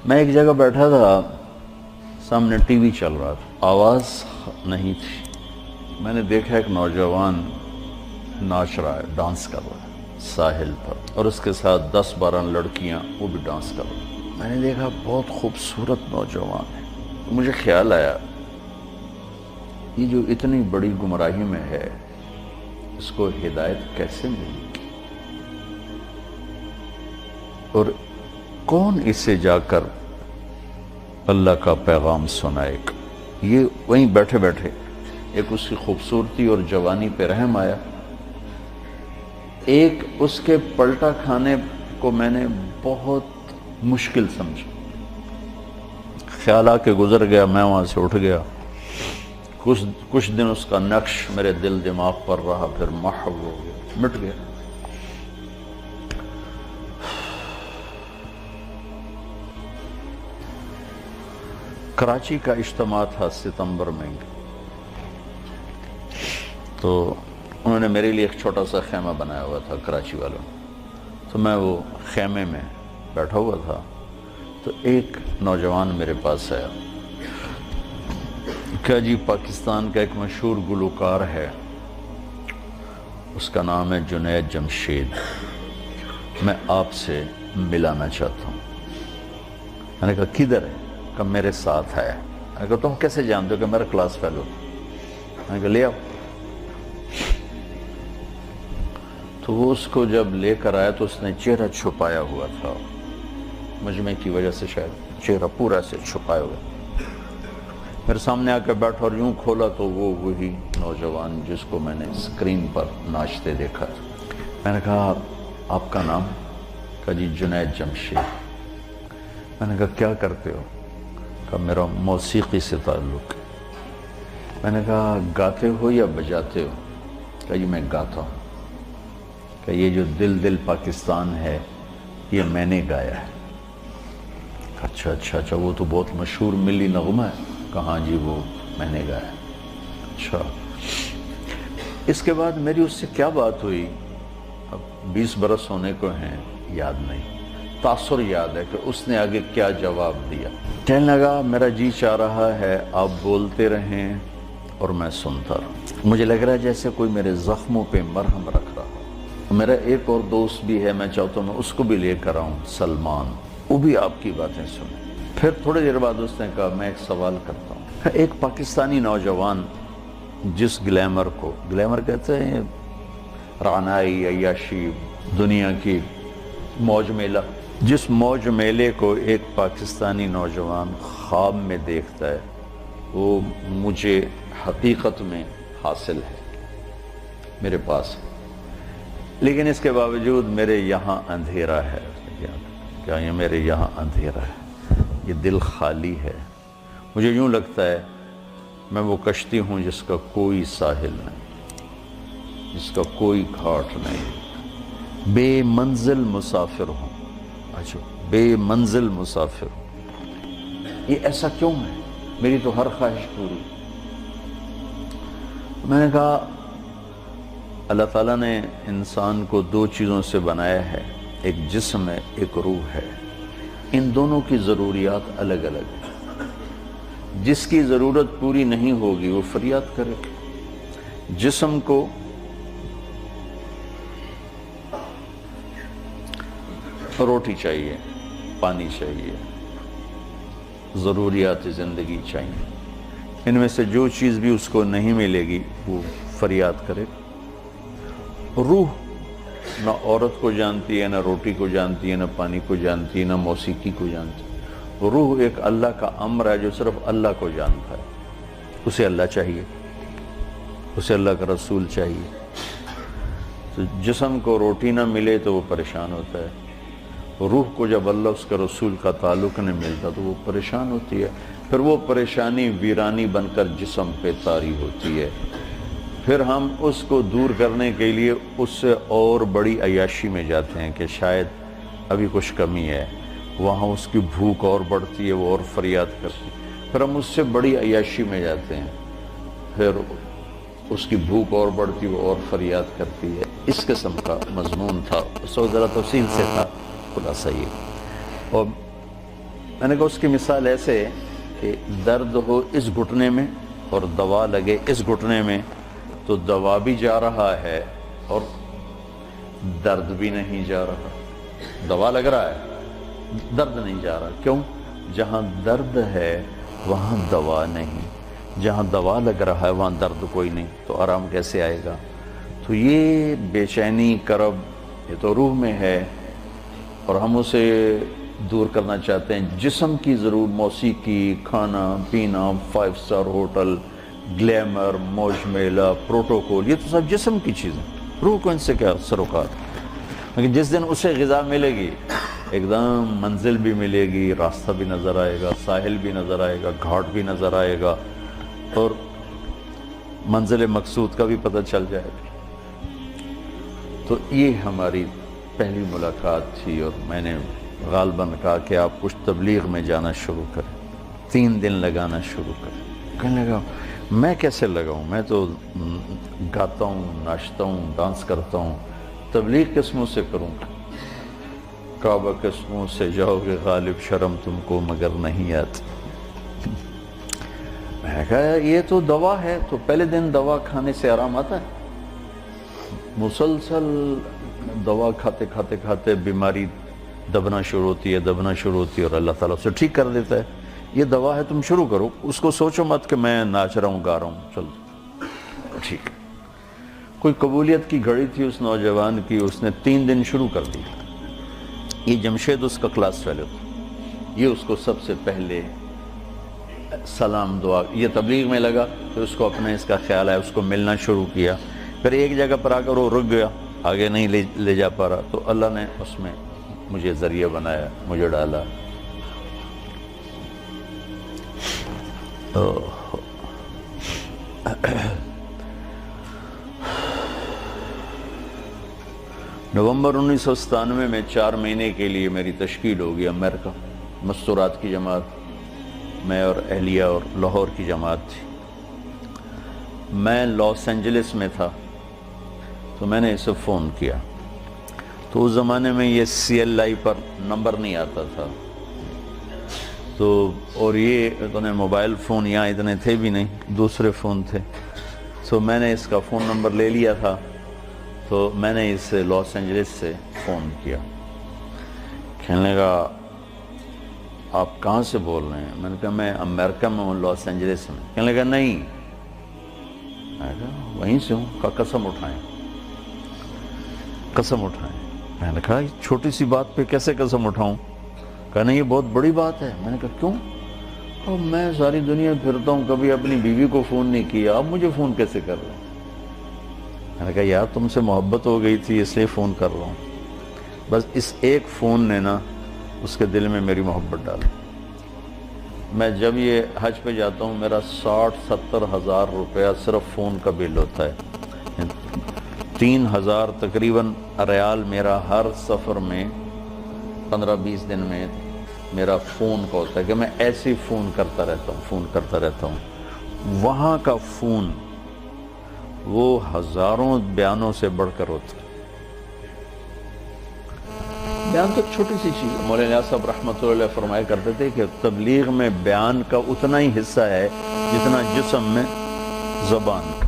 میں ایک جگہ بیٹھا تھا، سامنے ٹی وی چل رہا تھا، آواز نہیں تھی۔ میں نے دیکھا ایک نوجوان ناچ رہا ہے، ڈانس کر رہا ہے ساحل پر، اور اس کے ساتھ 10-12 لڑکیاں وہ بھی ڈانس کر رہی ہیں۔ میں نے دیکھا بہت خوبصورت نوجوان ہے۔ مجھے خیال آیا یہ جو اتنی بڑی گمراہی میں ہے، اس کو ہدایت کیسے ملی، اور کون اسے جا کر اللہ کا پیغام سنائے گا۔ یہ وہیں بیٹھے بیٹھے ایک اس کی خوبصورتی اور جوانی پہ رحم آیا، ایک اس کے پلٹا کھانے کو میں نے بہت مشکل سمجھا۔ خیال آ کے گزر گیا، میں وہاں سے اٹھ گیا۔ کچھ دن اس کا نقش میرے دل دماغ پر رہا، پھر محو ہو گیا، مٹ گیا۔ کراچی کا اجتماع تھا ستمبر میں، تو انہوں نے میرے لیے ایک چھوٹا سا خیمہ بنایا ہوا تھا کراچی والوں نے، تو میں وہ خیمے میں بیٹھا ہوا تھا، تو ایک نوجوان میرے پاس آیا کہ جی پاکستان کا ایک مشہور گلوکار ہے، اس کا نام ہے جنید جمشید، میں آپ سے ملانا چاہتا ہوں۔ میں نے کہا کدھر ہے؟ کہ میرے ساتھ ہے۔ میں نے کہا تم کیسے جانتے ہو؟ کہ میرا کلاس فیلو۔ میں نے کہا لے آؤ۔ تو وہ اس کو جب لے کر آیا تو اس نے چہرہ چھپایا ہوا تھا، مجمع کی وجہ سے شاید چہرہ پورا سے چھپایا ہوا۔ میرے سامنے آ کے بیٹھا اور یوں کھولا تو وہ وہی نوجوان جس کو میں نے اسکرین پر ناچتے دیکھا تھا۔ میں نے کہا آپ کا نام؟ کہا جی جنید جمشید۔ میں نے کہا کیا کرتے ہو؟ کہ میرا موسیقی سے تعلق ہے۔ میں نے کہا گاتے ہو یا بجاتے ہو؟ کہ جی میں گاتا ہوں۔ کہ یہ جو دل دل پاکستان ہے یہ میں نے گایا ہے۔ اچھا اچھا اچھا، وہ تو بہت مشہور ملی نغمہ ہے۔ کہاں جی وہ میں نے گایا ہے۔ اچھا، اس کے بعد میری اس سے کیا بات ہوئی، اب 20 برس ہونے کو ہیں، یاد نہیں۔ تاثر یاد ہے کہ اس نے آگے کیا جواب دیا۔ کہنے لگا میرا جی چاہ رہا ہے آپ بولتے رہیں اور میں سنتا رہوں۔ مجھے لگ رہا ہے جیسے کوئی میرے زخموں پہ مرہم رکھ رہا ہو۔ میرا ایک اور دوست بھی ہے، میں چاہتا ہوں میں اس کو بھی لے کر آؤں، سلمان، وہ بھی آپ کی باتیں سنیں۔ پھر تھوڑی دیر بعد اس نے کہا میں ایک سوال کرتا ہوں۔ ایک پاکستانی نوجوان جس گلیمر کو، گلیمر کہتے ہیں رعنائی، عیاشی، دنیا کی موج میلہ، جس موج میلے کو ایک پاکستانی نوجوان خواب میں دیکھتا ہے، وہ مجھے حقیقت میں حاصل ہے، میرے پاس ہے، لیکن اس کے باوجود میرے یہاں اندھیرا ہے۔ کیا یہ میرے یہاں اندھیرا ہے، یہ دل خالی ہے، مجھے یوں لگتا ہے میں وہ کشتی ہوں جس کا کوئی ساحل نہیں، جس کا کوئی گھاٹ نہیں، بے منزل مسافر ہوں۔ اچھا، بے منزل مسافر ہوں، یہ ایسا کیوں ہے؟ میری تو ہر خواہش پوری۔ میں نے کہا اللہ تعالیٰ نے انسان کو 2 چیزوں سے بنایا ہے، ایک جسم ہے، ایک روح ہے، ان دونوں کی ضروریات الگ الگ ہیں۔ جس کی ضرورت پوری نہیں ہوگی وہ فریاد کرے۔ جسم کو روٹی چاہیے، پانی چاہیے، ضروریات زندگی چاہیے، ان میں سے جو چیز بھی اس کو نہیں ملے گی وہ فریاد کرے۔ روح نہ عورت کو جانتی ہے، نہ روٹی کو جانتی ہے، نہ پانی کو جانتی ہے، نہ موسیقی کو جانتی ہے۔ روح ایک اللہ کا امر ہے جو صرف اللہ کو جانتا ہے، اسے اللہ چاہیے، اسے اللہ کا رسول چاہیے۔ تو جسم کو روٹی نہ ملے تو وہ پریشان ہوتا ہے، روح کو جب اللہ اس کے رسول کا تعلق نہیں ملتا تو وہ پریشان ہوتی ہے، پھر وہ پریشانی ویرانی بن کر جسم پہ طاری ہوتی ہے، پھر ہم اس کو دور کرنے کے لیے اس سے اور بڑی عیاشی میں جاتے ہیں کہ شاید ابھی کچھ کمی ہے، وہاں اس کی بھوک اور بڑھتی ہے، وہ اور فریاد کرتی ہے، پھر ہم اس سے بڑی عیاشی میں جاتے ہیں، پھر اس کی بھوک اور بڑھتی، وہ اور فریاد کرتی ہے۔ اس قسم کا مضمون تھا، اس وقت ذرا تفصیل سے تھا، خلاصہ یہ۔ اور میں نے کہا اس کی مثال ایسے کہ درد ہو اس گھٹنے میں اور دوا لگے اس گھٹنے میں تو دوا بھی جا رہا ہے اور درد بھی نہیں جا رہا. دوا لگ رہا ہے درد نہیں جا رہا. کیوں؟ جہاں درد ہے وہاں دوا نہیں، جہاں دوا لگ رہا ہے وہاں درد کوئی نہیں، تو آرام کیسے آئے گا؟ تو یہ بے چینی کرب یہ تو روح میں ہے اور ہم اسے دور کرنا چاہتے ہیں. جسم کی ضرور موسیقی، کھانا پینا، 5 اسٹار ہوٹل، گلیمر، موج میلہ، پروٹوکول، یہ تو سب جسم کی چیزیں. روح کو ان سے کیا سروکار؟ لیکن جس دن اسے غذا ملے گی ایک دم منزل بھی ملے گی، راستہ بھی نظر آئے گا، ساحل بھی نظر آئے گا، گھاٹ بھی نظر آئے گا اور منزل مقصود کا بھی پتہ چل جائے گا. تو یہ ہماری پہلی ملاقات تھی اور میں نے غالباً کہا کہ آپ کچھ تبلیغ میں جانا شروع کریں، 3 دن لگانا شروع کریں. کہنے لگا میں کیسے لگاؤں، میں تو گاتا ہوں، ناچتا ہوں، ڈانس کرتا ہوں، تبلیغ کس منہ سے کروں؟ کعبہ کس منہ سے جاؤ گے غالب، شرم تم کو مگر نہیں آتی. میں نے کہا یہ تو دوا ہے. تو پہلے دن دوا کھانے سے آرام آتا ہے؟ مسلسل دوا کھاتے کھاتے کھاتے بیماری دبنا شروع ہوتی ہے اور اللہ تعالیٰ اسے ٹھیک کر دیتا ہے. یہ دوا ہے، تم شروع کرو. اس کو سوچو مت کہ میں ناچ رہا ہوں، گا رہا ہوں، چلو ٹھیک. کوئی قبولیت کی گھڑی تھی اس نوجوان کی، اس نے 3 دن شروع کر دی. یہ جمشید اس کا کلاس فیلو تھا. یہ اس کو سب سے پہلے سلام دعا، یہ تبلیغ میں لگا، پھر اس کو اپنے اس کا خیال آیا، اس کو ملنا شروع کیا. پھر ایک جگہ پر آ کر وہ رک گیا، آگے نہیں لے جا پا رہا. تو اللہ نے اس میں مجھے ذریعہ بنایا، مجھے ڈالا. نومبر 1997 میں 4 مہینے کے لیے میری تشکیل ہوگی امریکہ. مستورات کی جماعت، میں اور اہلیہ اور لاہور کی جماعت تھی. میں لاس اینجلس میں تھا تو میں نے اسے فون کیا. تو اس زمانے میں یہ CLI پر نمبر نہیں آتا تھا، تو اور یہ اتنے موبائل فون یہاں اتنے تھے بھی نہیں، دوسرے فون تھے. تو میں نے اس کا فون نمبر لے لیا تھا. تو میں نے اسے لاس اینجلس سے فون کیا. کہنے لگا آپ کہاں سے بول رہے ہیں؟ میں نے کہا میں امریکہ میں ہوں، لاس اینجلس میں. کہنے لگا نہیں، میں نے کہا وہیں سے ہوں. کہا قسم اٹھائیں، قسم اٹھائیں. میں نے کہا چھوٹی سی بات پہ کیسے قسم اٹھاؤں؟ کہا نہیں یہ بہت بڑی بات ہے. میں نے کہا کیوں؟ اور میں ساری دنیا پھرتا ہوں، کبھی اپنی بیوی کو فون نہیں کیا، اب مجھے فون کیسے کر رہے ہیں؟ میں نے کہا یار تم سے محبت ہو گئی تھی اس لیے فون کر رہا ہوں. بس اس ایک فون نے نا اس کے دل میں میری محبت ڈالی. میں جب یہ حج پہ جاتا ہوں میرا 60-70 ہزار روپیہ صرف فون کا بل ہوتا ہے. 3000 تقریباً ریال میرا ہر سفر میں 15-20 دن میں میرا فون کا ہوتا ہے کہ میں ایسے ہی فون کرتا رہتا ہوں. وہاں کا فون وہ ہزاروں بیانوں سے بڑھ کر ہوتا ہے. بیان تو چھوٹی سی چیز ہے. مولانا صاحب رحمۃ اللہ علیہ فرمایا کرتے تھے کہ تبلیغ میں بیان کا اتنا ہی حصہ ہے جتنا جسم میں زبان کا.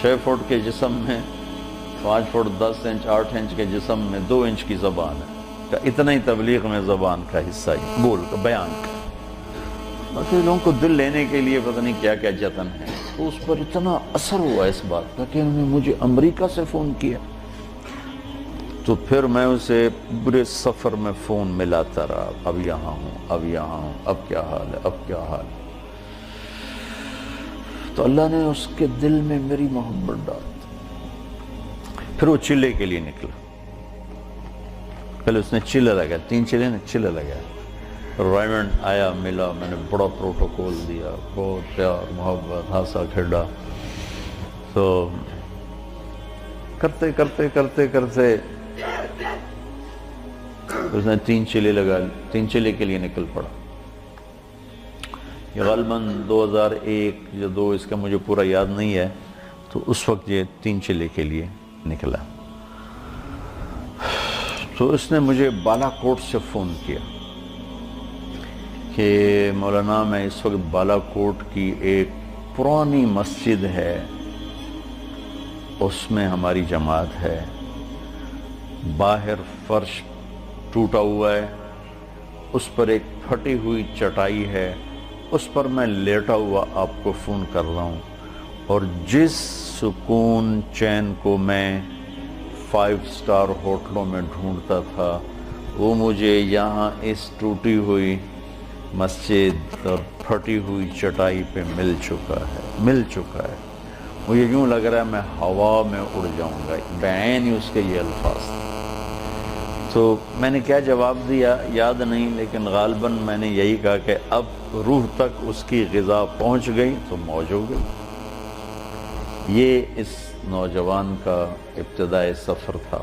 6 فٹ کے جسم میں 5 فٹ 10 انچ 8 انچ کے جسم میں 2 انچ کی زبان ہے. اتنا ہی تبلیغ میں زبان کا حصہ ہے، بول کا، بیان کا. باقی لوگوں کو دل لینے کے لیے پتہ نہیں کیا کیا جتن ہے. تو اس پر اتنا اثر ہوا اس بات کا کہ انہوں نے مجھے امریکہ سے فون کیا. تو پھر میں اسے پورے سفر میں فون ملاتا رہا، اب یہاں ہوں، اب یہاں ہوں، اب کیا حال ہے، اب کیا حال ہے. تو اللہ نے اس کے دل میں میری محبت ڈال دی. پھر وہ چلے کے لیے نکلا. پہلے اس نے چلے لگا، 3 چلے نے چلے لگا. رائمنڈ آیا، ملا، میں نے بڑا پروٹوکول دیا، بہت پیار محبت، ہنسا کھیڑا. تو کرتے کرتے کرتے کرتے اس نے 3 چلے لگا، 3 چلے کے لیے نکل پڑا. یہ غالباً 2001 یا 2 اس کا مجھے پورا یاد نہیں ہے. تو اس وقت یہ 3 چلے کے لیے نکلا. تو اس نے مجھے بالا کوٹ سے فون کیا کہ مولانا میں اس وقت بالا کوٹ کی ایک پرانی مسجد ہے، اس میں ہماری جماعت ہے، باہر فرش ٹوٹا ہوا ہے، اس پر ایک پھٹی ہوئی چٹائی ہے، اس پر میں لیٹا ہوا آپ کو فون کر رہا ہوں، اور جس سکون چین کو میں 5 اسٹار ہوٹلوں میں ڈھونڈتا تھا وہ مجھے یہاں اس ٹوٹی ہوئی مسجد اور پھٹی ہوئی چٹائی پہ مل چکا ہے۔ مجھے یوں لگ رہا ہے میں ہوا میں اڑ جاؤں گا، بعین ہی اس کے یہ الفاظ تھے۔ تو میں نے کیا جواب دیا یاد نہیں، لیکن غالباً میں نے یہی کہا کہ اب روح تک اس کی غذا پہنچ گئی تو موج ہو گئی۔ یہ اس نوجوان کا ابتدائی سفر تھا۔